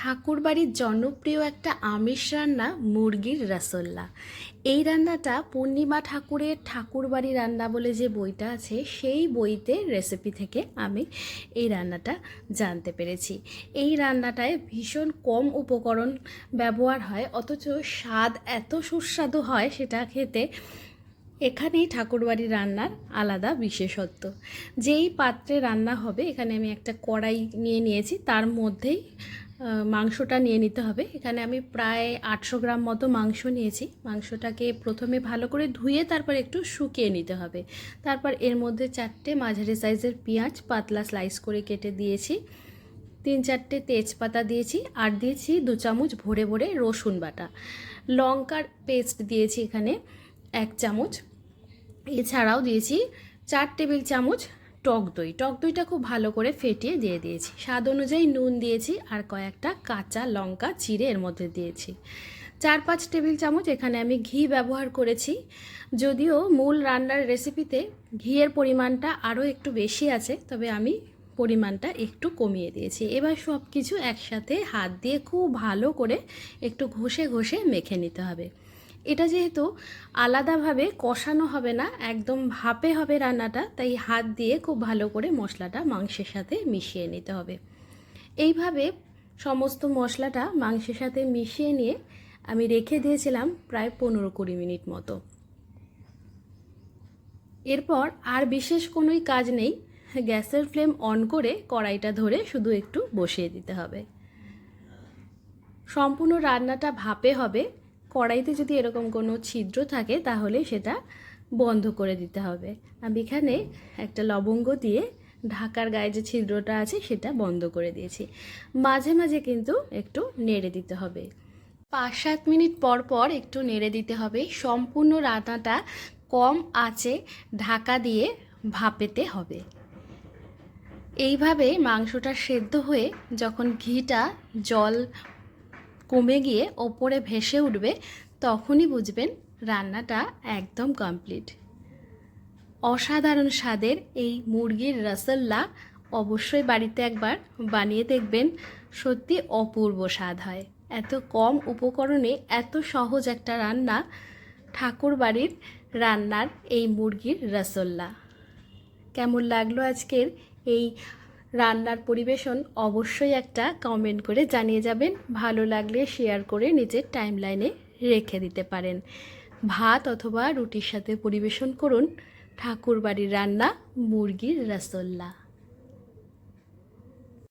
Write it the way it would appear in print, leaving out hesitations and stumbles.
ঠাকুরবাড়ির জনপ্রিয় একটা আমিষ রান্না মুরগির রসোল্লা। এই রান্নাটা পূর্ণিমা ঠাকুরের ঠাকুরবাড়ি রান্না বলে যে বইটা আছে সেই বইতে রেসিপি থেকে আমি এই রান্নাটা জানতে পেরেছি। এই রান্নাটায় ভীষণ কম উপকরণ ব্যবহার হয়, অথচ স্বাদ এত সুস্বাদু হয় সেটা খেতে। এখানেই ঠাকুরবাড়ি রান্নার আলাদা বিশেষত্ব। যেই পাত্রে রান্না হবে, এখানে আমি একটা কড়াই নিয়ে নিয়েছি, তার মধ্যেই মাংসটা নিয়ে নিতে হবে। এখানে আমি প্রায় 800 গ্রাম মতো মাংস নিয়েছি। মাংসটাকে প্রথমে ভালো করে ধুয়ে তারপর একটু শুকিয়ে নিতে হবে। তারপর এর মধ্যে 4টে মাঝারি সাইজের পেঁয়াজ পাতলা স্লাইস করে কেটে দিয়েছি, 3-4টে তেজপাতা দিয়েছি, আর দিয়েছি 2 চামচ ভরে ভরে রসুন বাটা। লঙ্কার পেস্ট দিয়েছি এখানে 1 চামচ। এছাড়াও দিয়েছি 4 টেবিল চামচ টক দই। টক দইটা খুব ভালো করে ফেটিয়ে দিয়ে দিয়েছি। স্বাদ অনুযায়ী নুন দিয়েছি, আর কয়েকটা কাঁচা লঙ্কা চিড়ে এর মধ্যে দিয়েছি। 4-5 টেবিল চামচ এখানে আমি ঘি ব্যবহার করেছি। যদিও মূল রান্নার রেসিপিতে ঘিয়ের পরিমাণটা আরও একটু বেশি আছে, তবে আমি পরিমাণটা একটু কমিয়ে দিয়েছি। এবার সব কিছু একসাথে হাত দিয়ে খুব ভালো করে একটু ঘষে ঘষে মেখে নিতে হবে। এটা যেহেতু আলাদাভাবে কষানো হবে না, একদম ভাপে হবে রান্নাটা, তাই হাত দিয়ে খুব ভালো করে মশলাটা মাংসের সাথে মিশিয়ে নিতে হবে। এইভাবে সমস্ত মশলাটা মাংসের সাথে মিশিয়ে নিয়ে আমি রেখে দিয়েছিলাম প্রায় 15-20 মিনিট মতো। এরপর আর বিশেষ কোনোই কাজ নেই, গ্যাসের ফ্লেম অন করে কড়াইটা ধরে শুধু একটু বসিয়ে দিতে হবে। সম্পূর্ণ রান্নাটা ভাপে হবে। কড়াইতে যদি এরকম কোনো ছিদ্র থাকে তাহলে সেটা বন্ধ করে দিতে হবে। আমি এখানে একটা লবঙ্গ দিয়ে ঢাকার গায়ে যে ছিদ্রটা আছে সেটা বন্ধ করে দিয়েছি। মাঝে মাঝে কিন্তু একটু নেড়ে দিতে হবে। 5-7 মিনিট পর পর একটু নেড়ে দিতে হবে। সম্পূর্ণ রান্নাটা কম আঁচে ঢাকা দিয়ে ভাপেতে হবে। এইভাবে মাংসটা সেদ্ধ হয়ে যখন ঘিটা জল কমে গিয়ে ওপরে ভেসে উঠবে, তখনই বুঝবেন রান্নাটা একদম কমপ্লিট। অসাধারণ স্বাদের এই মুরগির রসোল্লা অবশ্যই বাড়িতে একবার বানিয়ে দেখবেন, সত্যি অপূর্ব স্বাদ হয়। এত কম উপকরণে এত সহজ একটা রান্না, ঠাকুর বাড়ির রান্নার এই মুরগির রসোল্লা। কেমন লাগলো আজকের এই রান্নার পরিবেশন অবশ্যই একটা কমেন্ট করে জানিয়ে যাবেন। ভালো লাগলে শেয়ার করে নিজের টাইমলাইনে রেখে দিতে পারেন। ভাত অথবা রুটির সাথে পরিবেশন করুন ঠাকুরবাড়ির রান্না মুরগির রসোল্লা।